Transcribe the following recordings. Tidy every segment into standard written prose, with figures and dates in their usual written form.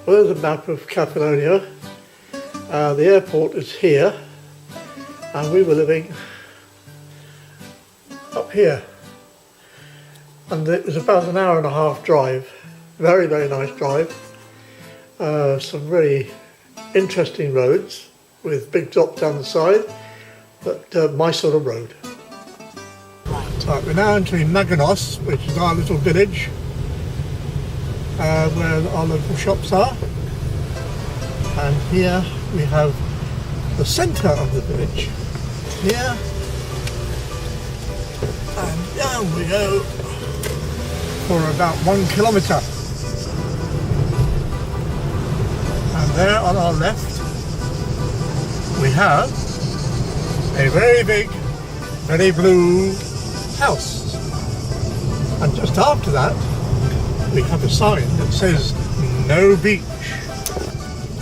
Well, there's a map of Kefalonia. The airport is here, and we were living up here. And it was about an hour and a half drive. Very, very nice drive. Some really interesting roads with big drops down the side, but my sort of road. Right, we're now entering Maganos, which is our little village, where our local shops are. And here we have the centre of the village. Here, and down we go for about 1 kilometre. And there on our left we have a very big, very blue house. And just after that we have a sign that says no beach,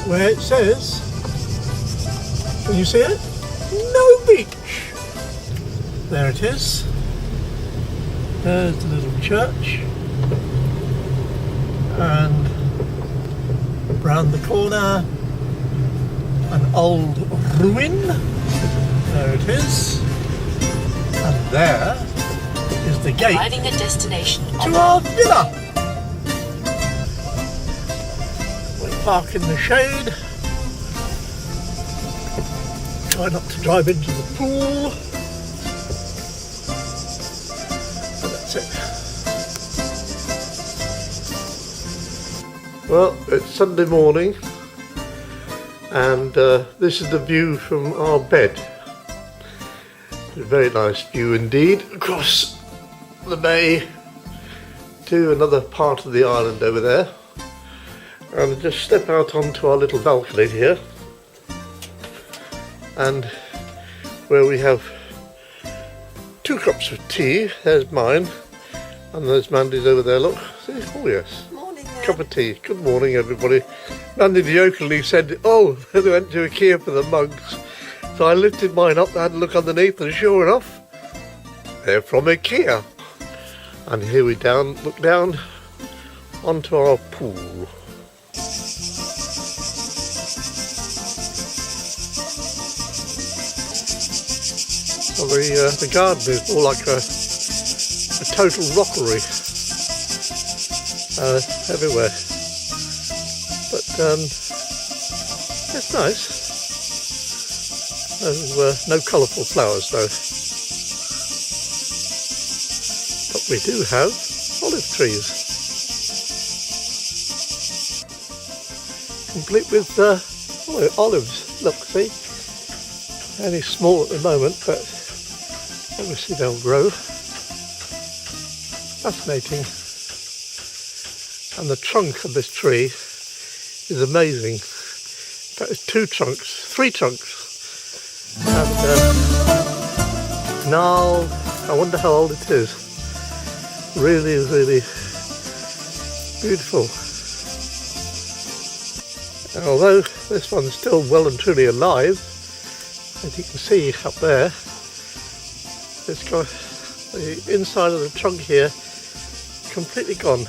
where it says, can you see it? No beach. There it is. There's the little church, and round the corner an old ruin. There it is. And there is the gate arriving at destination to our villa. We park in the shade. Try not to drive into the pool. And that's it. Well, it's Sunday morning, and this is the view from our bed. It's a very nice view indeed, across the bay to another part of the island over there. And just step out onto our little balcony here, and where we have 2 cups of tea. There's mine, and there's Mandy's over there, look. See? Oh yes. Cup of tea. Good morning everybody. Mandy jokingly said, oh, they went to IKEA for the mugs. So I lifted mine up and had a look underneath, and sure enough, they're from IKEA. And here we look down onto our pool. Well, the garden is more like a total rockery. Everywhere, but it's nice. No colourful flowers though, but we do have olive trees, complete with olives. Look, see, only small at the moment, but obviously they'll grow. Fascinating. And the trunk of this tree is amazing. In fact, it's 3 trunks. And now, I wonder how old it is. Really, really beautiful. And although this one's still well and truly alive, as you can see up there, it's got the inside of the trunk here completely gone.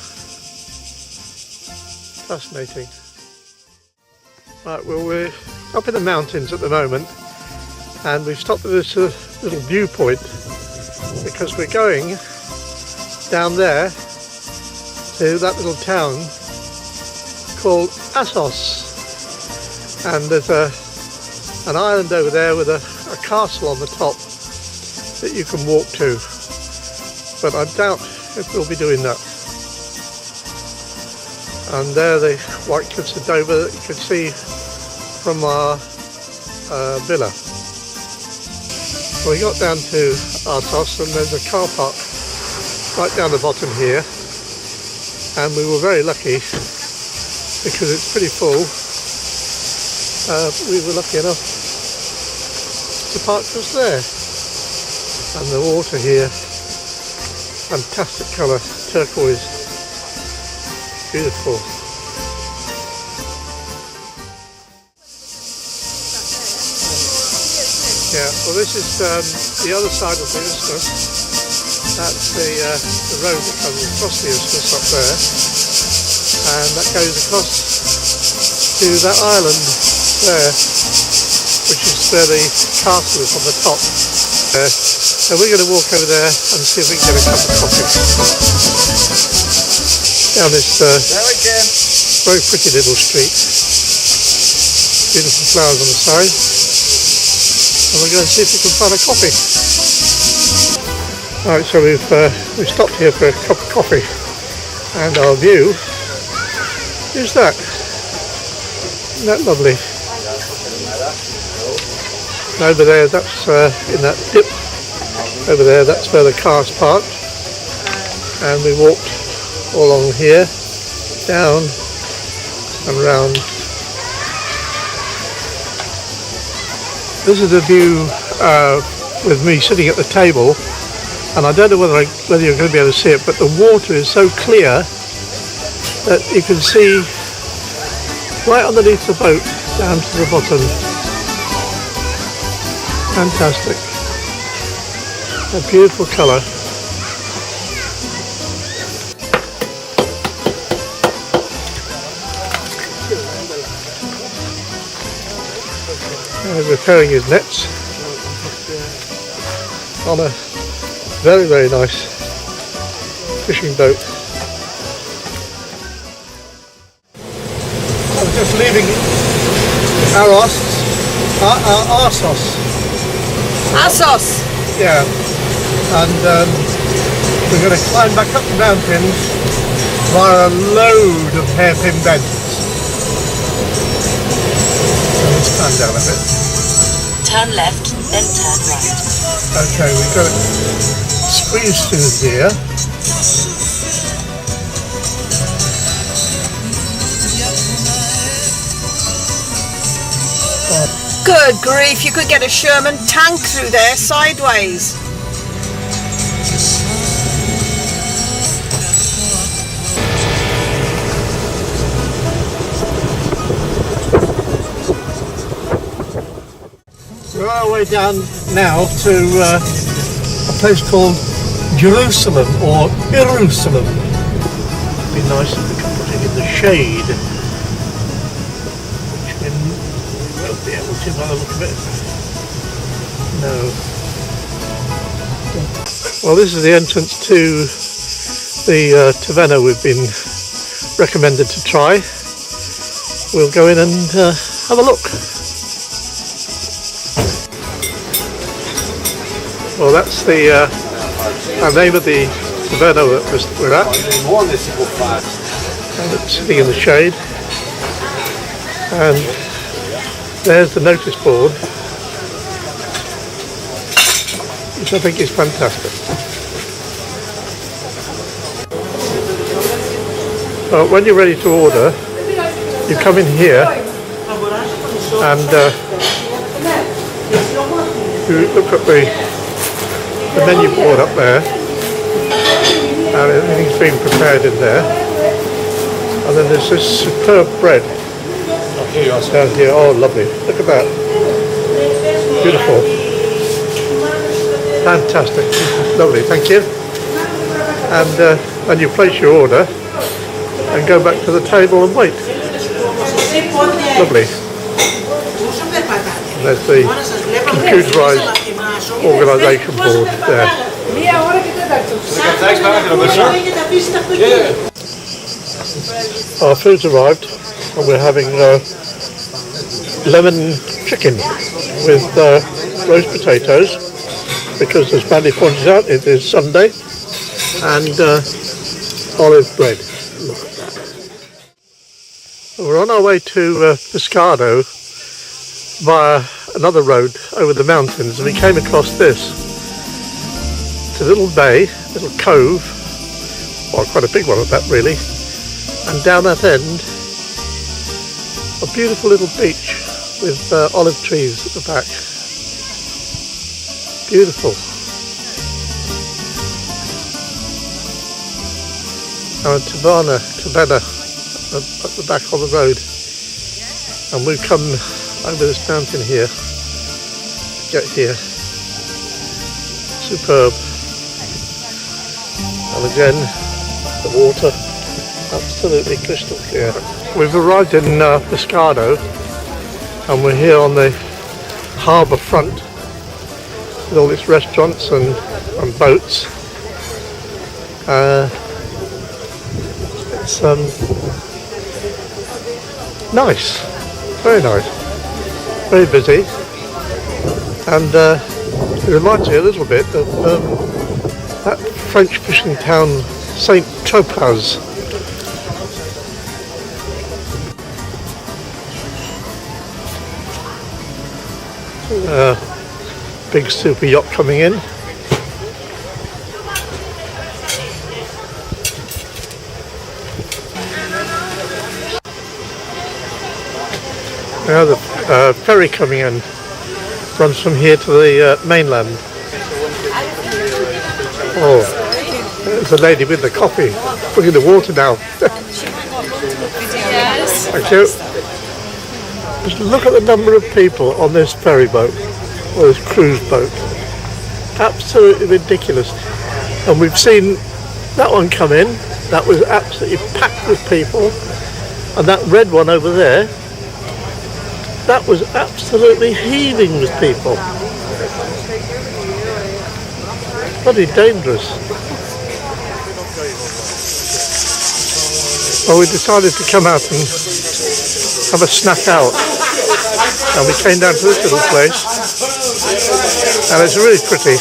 Fascinating. Right, well, we're up in the mountains at the moment, and we've stopped at this little viewpoint because we're going down there to that little town called Assos, and there's an island over there with a castle on the top that you can walk to, but I doubt if we'll be doing that. And there the white cliffs of Dover that you can see from our villa. So we got down to Assos, and there's a car park right down the bottom here, and we were very lucky because it's pretty full. We were lucky enough to park just there. And the water here, fantastic colour, turquoise. Beautiful. Yeah, well, this is the other side of the isthmus. That's the road that comes across the isthmus up there, and that goes across to that island there, which is where the castle is on the top. So we're going to walk over there and see if we can get a cup of coffee. Down this very pretty little street. Beautiful flowers on the side. And we're going to see if we can find a coffee. Alright, so we've stopped here for a cup of coffee. And our view is that. Isn't that lovely? And over there, that's in that dip. Over there, that's where the car's parked. And we walked along here, down and round. This is the view with me sitting at the table, and I don't know whether you're going to be able to see it, but the water is so clear that you can see right underneath the boat down to the bottom. Fantastic. A beautiful colour. Repairing his nets on a very, very nice fishing boat. I'm just leaving Assos. Yeah, and we're going to climb back up the mountains via a load of hairpin bends. So let's climb down a bit. Turn left, then turn right. Okay, we've got to squeeze through here. Good grief, you could get a Sherman tank through there sideways. We're on our way down now to a place called Jerusalem or Jerusalem. It'd be nice if we could put it in the shade. Which we won't be able to by the look of it. No. Well, this is the entrance to the taverna we've been recommended to try. We'll go in and have a look. Well, that's the name of the taverna that we're at. And it's sitting in the shade. And there's the notice board, which I think is fantastic. When you're ready to order, you come in here and you look at the menu board up there, and everything's been prepared in there. And then there's this superb bread down here. Oh, lovely! Look at that, beautiful, fantastic, lovely. Thank you. And you place your order and go back to the table and wait. Lovely. And there's the computerised organisation board there. Our food's arrived and we're having lemon chicken with roast potatoes, because as Mandy pointed out, it is Sunday, and olive bread. We're on our way to Pescado via another road over the mountains, and we came across this. It's a little bay, little cove, well, quite a big one at that really, and down that end a beautiful little beach with olive trees at the back. Beautiful. And a taverna at the back of the road, and we've come over this mountain here to get here. Superb. And again, the water absolutely crystal clear. We've arrived in Pescado, and we're here on the harbour front with all its restaurants and boats. It's nice, very nice, very busy, and it reminds me a little bit of that French fishing town Saint Tropez. Big super yacht coming in. Now the ferry coming in runs from here to the mainland. Oh, there's a lady with the coffee. Look at the water now. Thank you. Just look at the number of people on this ferry boat, or this cruise boat. Absolutely ridiculous. And we've seen that one come in. That was absolutely packed with people. And that red one over there, that was absolutely heaving with people. Bloody dangerous. Well, we decided to come out and have a snack out, and we came down to this little place, and it's really pretty,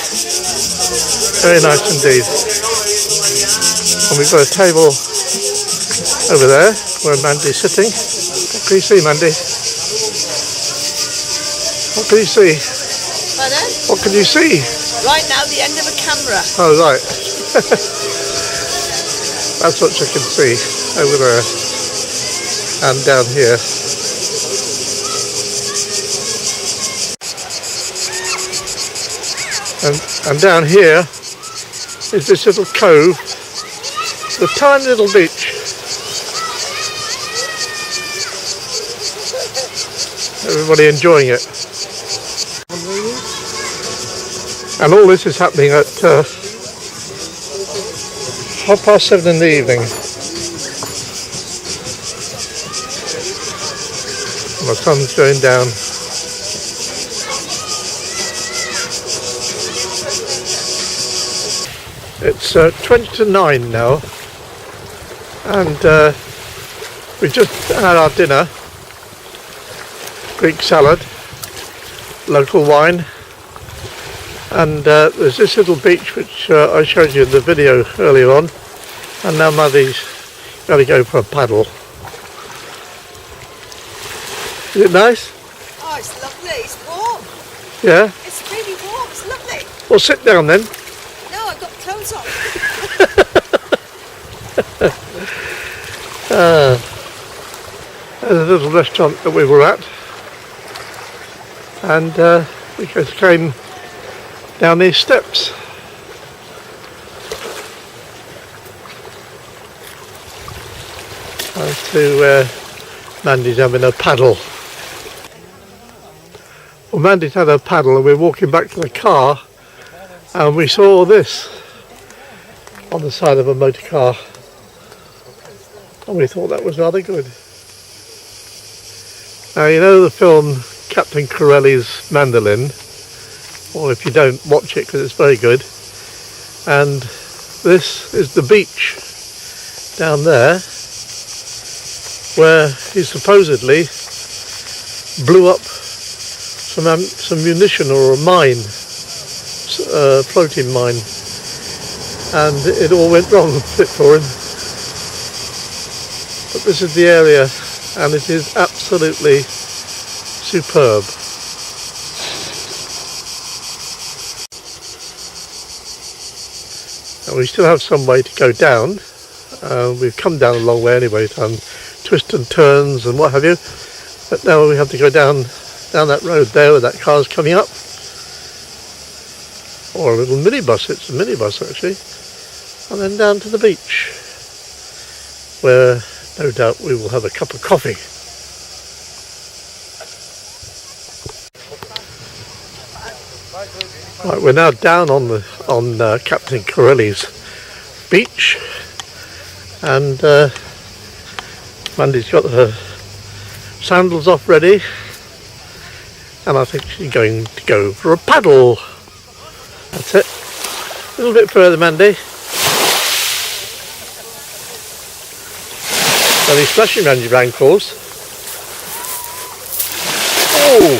very nice indeed. And we've got a table over there where Mandy's sitting. What can you see, Mandy? What can you see? Pardon? What can you see? Right now, the end of a camera. Oh, right. That's what you can see over there and down here. And down here is this little cove, the tiny little beach. Everybody enjoying it. And all this is happening at 7:30 in the evening. And the sun's going down. It's 20 to 9 now, and we just had our dinner. Greek salad, local wine, and there's this little beach which I showed you in the video earlier on, and now Muddy's going to go for a paddle. Is it nice? Oh, it's lovely. It's warm. Yeah? It's really warm. It's lovely. Well, sit down then. No, I've got clothes on. There's a little restaurant that we were at, and we just came down these steps. To Mandy's having a paddle. Well, Mandy's had a paddle, and we're walking back to the car, and we saw this on the side of a motor car, and we thought that was rather good. Now, you know the film Captain Corelli's Mandolin, or if you don't, watch it because it's very good. And this is the beach down there where he supposedly blew up some munition or a mine, floating mine, and it all went wrong for him. But this is the area, and it is absolutely superb. And we still have some way to go down. We've come down a long way anyway, done twists and turns and what have you. But now we have to go down that road there where that car's coming up. Or a little minibus, it's a minibus actually. And then down to the beach, where no doubt we will have a cup of coffee. Right, we're now down on Captain Corelli's beach, and Mandy's got her sandals off ready, and I think she's going to go for a paddle. That's it. A little bit further, Mandy. Only splashing around your ankles. Oh,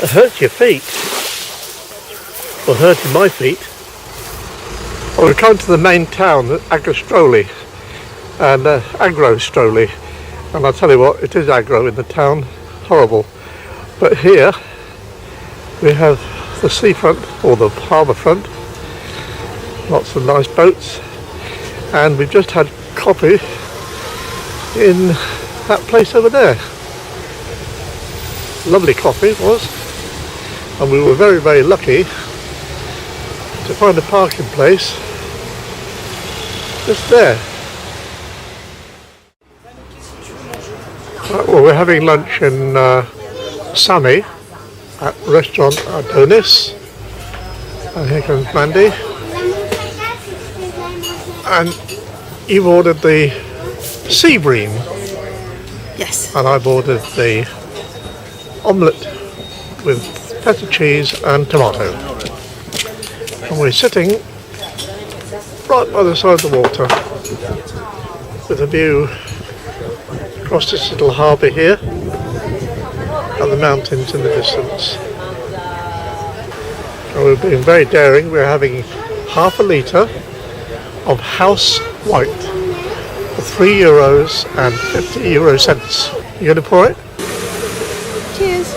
it hurt your feet. Well, hurting my feet. Well, we've come to the main town, Agrostroly, and Agrostroly, and I'll tell you what, it is aggro in the town, horrible. But here we have the seafront, or the harbour front, lots of nice boats, and we've just had coffee in that place over there. Lovely coffee it was, and we were very, very lucky to find a parking place just there. Right, well, we're having lunch in Sunny at restaurant Adonis, and here comes Mandy, and you've ordered the sea bream. Yes. And I've ordered the omelette with feta cheese and tomato. And we're sitting right by the side of the water with a view across this little harbour here and the mountains in the distance. And we're being very daring. We're having half a litre of house white for €3 and 50 euro cents. You going to pour it? Cheers.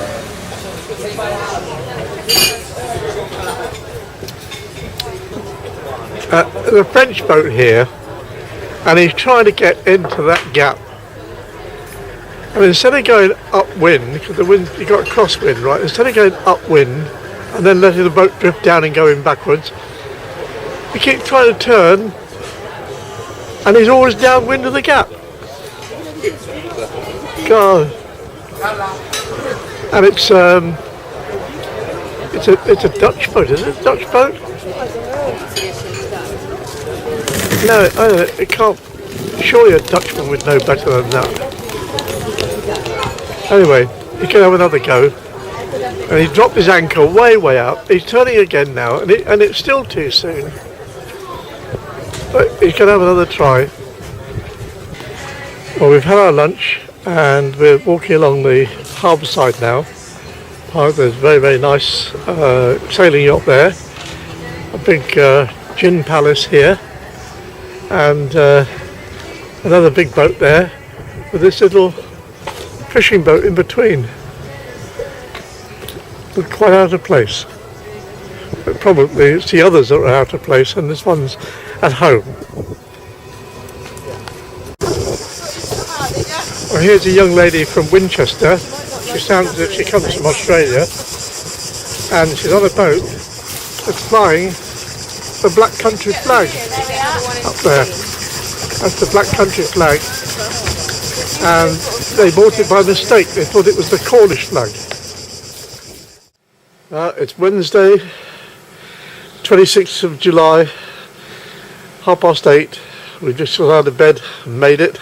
There's a French boat here, and he's trying to get into that gap. And instead of going upwind, because the wind, you got a crosswind, right? Instead of going upwind and then letting the boat drift down and going backwards, he keeps trying to turn, and he's always downwind of the gap. God. And it's a Dutch boat, is it? A Dutch boat? No, it can't. Surely a Dutchman would know better than that. Anyway, he can have another go. And he's dropped his anchor way out. He's turning again now, and it's still too soon. But he can have another try. Well, we've had our lunch, and we're walking along the harbour side now. There's very, very nice sailing yacht there. A big gin palace here. And another big boat there with this little fishing boat in between. Look quite out of place. But probably it's the others that are out of place and this one's at home. Well, here's a young lady from Winchester. She sounds as if she comes from Australia, and she's on a boat that's flying the Black Country flag up there. That's the Black Country flag, and they bought it by mistake. They thought it was the Cornish flag. It's Wednesday, 26th of July, 8:30. We just got out of bed and made it,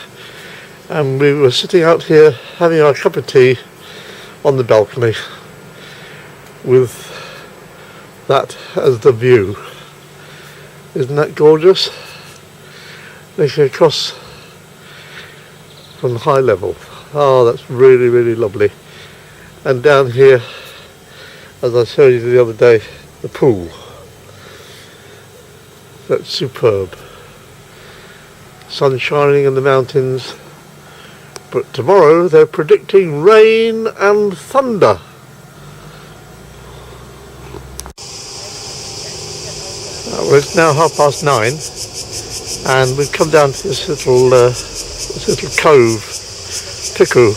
and we were sitting out here having our cup of tea on the balcony with that as the view. Isn't that gorgeous? Looking across from high level. Oh, that's really, really lovely. And down here, as I showed you the other day, the pool. That's superb. Sun shining in the mountains. But tomorrow they're predicting rain and thunder. Well, it's now 9:30, and we've come down to this little cove, Tiku,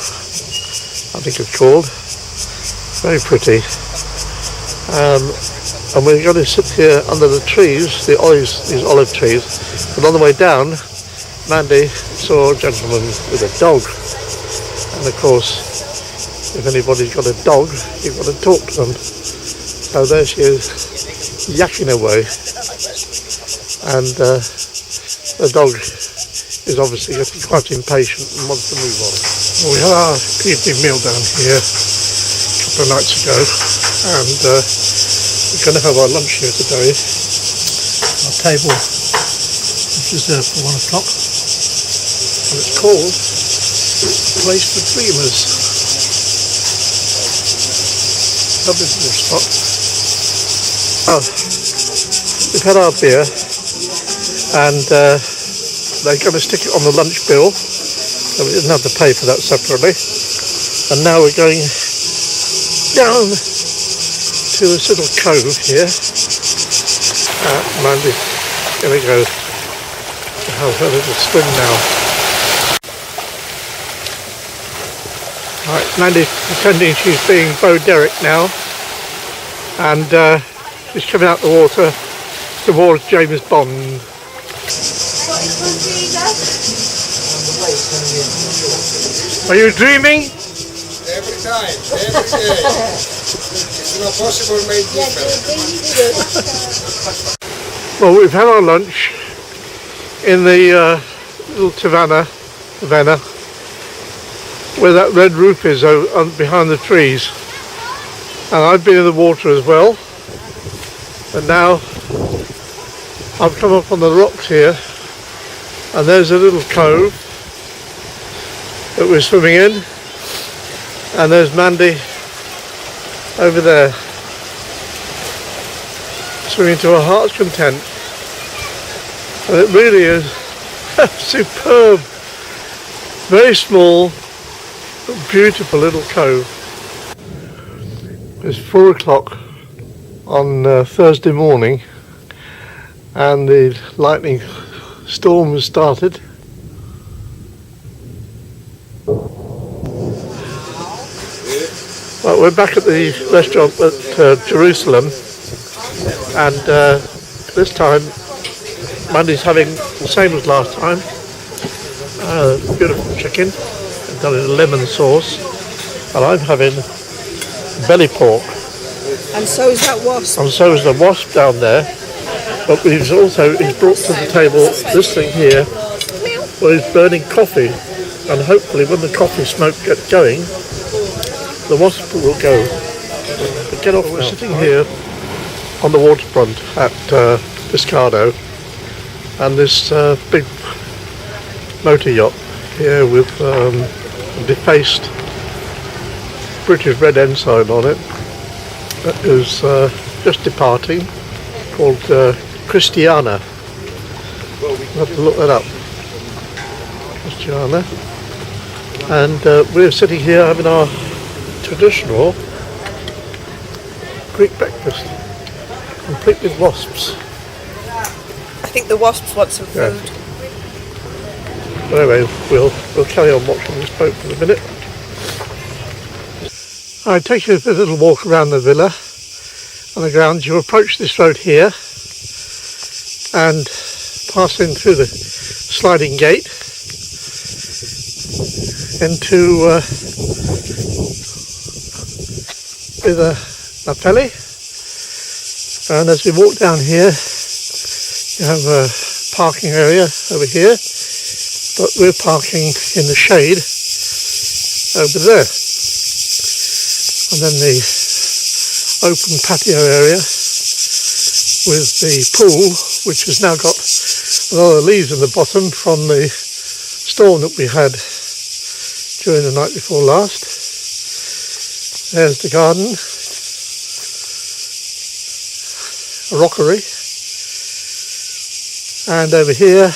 I think it's called. Very pretty. And we're going to sit here under the trees, these olive trees. But on the way down, Mandy saw a gentleman with a dog. And of course, if anybody's got a dog, you've got to talk to them. So there she is, yakking away. And the dog is obviously getting quite impatient and wants to move on. Well, we had our evening meal down here a couple of nights ago, and we're going to have our lunch here today. Our table is reserved for 1 o'clock, and it's called Place for Dreamers. Lovely little spot. Oh, we've had our beer, and they're going to stick it on the lunch bill, so we didn't have to pay for that separately. And now we're going down to this little cove here. Mandy's going to go have her little swim now. Right, Mandy's pretending she's being Bo Derek now, and she's coming out the water towards James Bond. Are you dreaming? Every time, every day. It's not possible to make different. Well, we've had our lunch in the little taverna, where that red roof is behind the trees. And I've been in the water as well. And now I've come up on the rocks here, and there's a little cove that we're swimming in, and there's Mandy over there, swimming to her heart's content. And it really is superb, very small, but beautiful little cove. It's 4 o'clock on Thursday morning, and the lightning storm has started. Well, we're back at the restaurant at Jerusalem, and this time Mandy's having the same as last time, beautiful chicken, done in a lemon sauce, and I'm having belly pork. And so is that wasp. And so is the wasp down there. But he's brought to the table this thing here, where he's burning coffee, and hopefully when the coffee smoke gets going, the wasp will go. But get off, we're sitting here on the waterfront at Pescado, and this big motor yacht here with a defaced British red ensign on it that is just departing, called Christiana. We'll have to look that up. Christiana. And we're sitting here having our traditional Greek breakfast, complete with wasps. I think the wasps want some food. Yeah. But anyway, we'll carry on watching this boat for a minute. I take you for a little walk around the villa on the grounds. You approach this road here and pass in through the sliding gate into Villa Napoli, and as we walk down here you have a parking area over here, but we're parking in the shade over there, and then the open patio area with the pool, which has now got a lot of leaves in the bottom from the storm that we had during the night before last. There's the garden, a rockery, and over here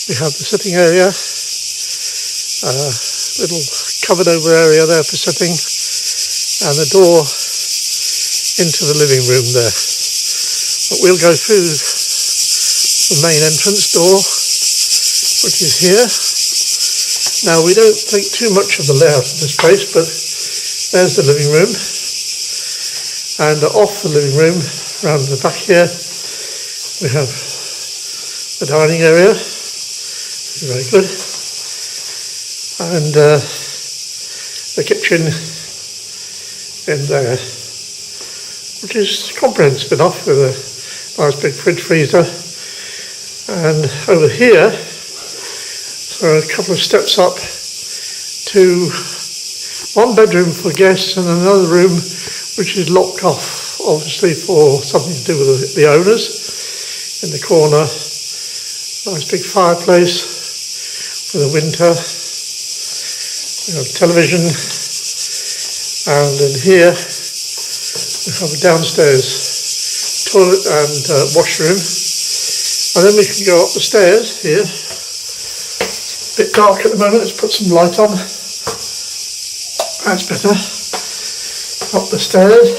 we have the sitting area, a little covered over area there for sitting, and the door into the living room there. But we'll go through the main entrance door, which is here. Now, we don't think too much of the layout of this place, but there's the living room, and off the living room, around the back here, we have the dining area, very good, and the kitchen in there, which is comprehensive enough with a nice big fridge freezer. And over here So a couple of steps up to one bedroom for guests and another room which is locked off, obviously for something to do with the owners. In the corner, nice big fireplace for the winter. We have television, and in here we have a downstairs toilet and washroom, and then we can go up the stairs here. A bit dark at the moment, let's put some light on. That's better. Up the stairs,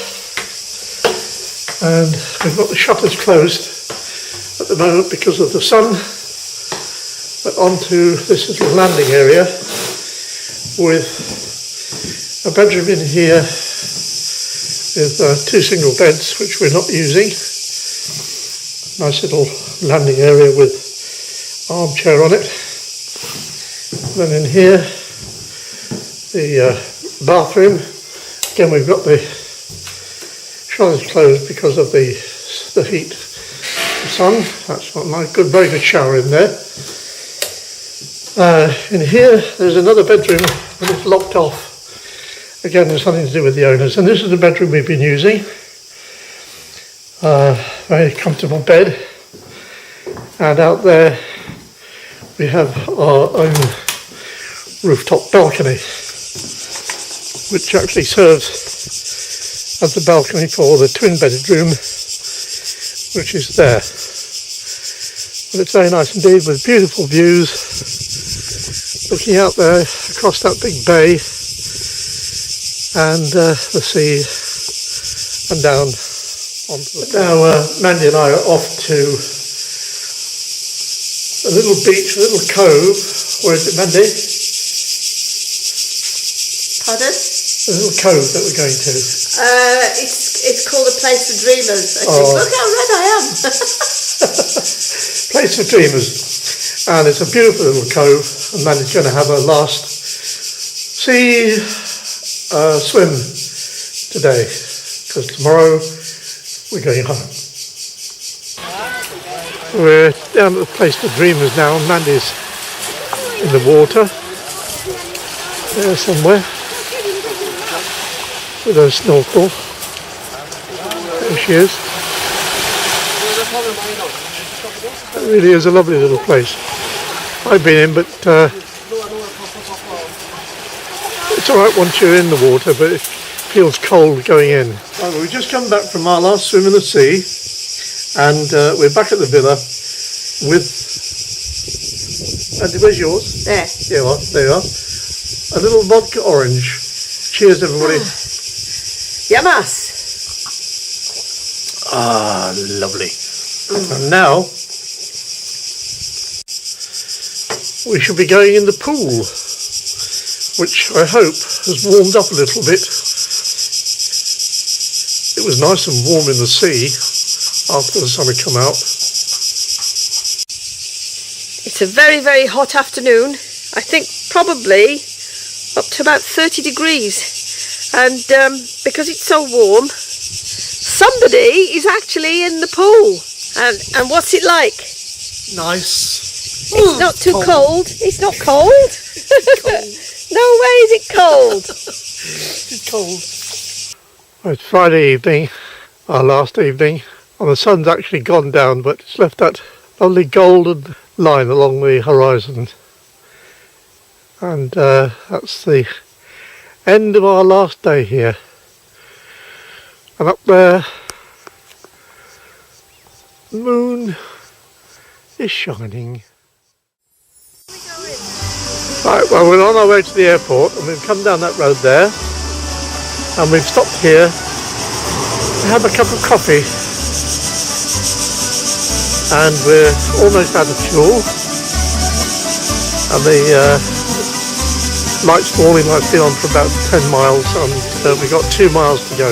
and we've got the shutters closed at the moment because of the sun, but onto this little landing area with a bedroom in here with 2 single beds which we're not using. Nice little landing area with armchair on it. Then in here the bathroom. Again, we've got the shutters closed because of the heat, the sun. That's not nice. Good, very good shower in there. In here, there's another bedroom, and it's locked off. Again, there's something to do with the owners. And this is the bedroom we've been using. Very comfortable bed. And out there, we have our own rooftop balcony, which actually serves as the balcony for the twin bedroom, which is there. But it's very nice indeed, with beautiful views, looking out there across that big bay and the sea and down onto the... Now Mandy and I are off to a little beach, a little cove. Where is it, Mandy? Pardon? A little cove that we're going to. It's called a Place for Dreamers. I think. Look how red I am. Place for Dreamers. And it's a beautiful little cove, and Mandy's going to have her last sea swim today, because tomorrow we're going home. We're down at the Place for Dreamers now, and Mandy's in the water there somewhere with her snorkel. There she is. It really is a lovely little place. I've been in, but it's alright once you're in the water, but it feels cold going in. Right, well, we've just come back from our last swim in the sea, and we're back at the villa with... Andy, where's yours? There. There you are. A little vodka orange. Cheers, everybody. Yamas. Ah, lovely. And now we shall be going in the pool, which I hope has warmed up a little bit. It was nice and warm in the sea after the sun had come out. It's a very, very hot afternoon. I think probably up to about 30 degrees. And because it's so warm, somebody is actually in the pool. And what's it like? Nice. It's not too cold. It's not cold. No way is it cold. It's cold. Well, it's Friday evening, our last evening. And the sun's actually gone down, but it's left that lovely golden line along the horizon. And that's the end of our last day here. And up there, the moon is shining. Right, well, we're on our way to the airport, and we've come down that road there, and we've stopped here to have a cup of coffee, and we're almost out of fuel, and the light's warning light's been on for about 10 miles, and we've got 2 miles to go.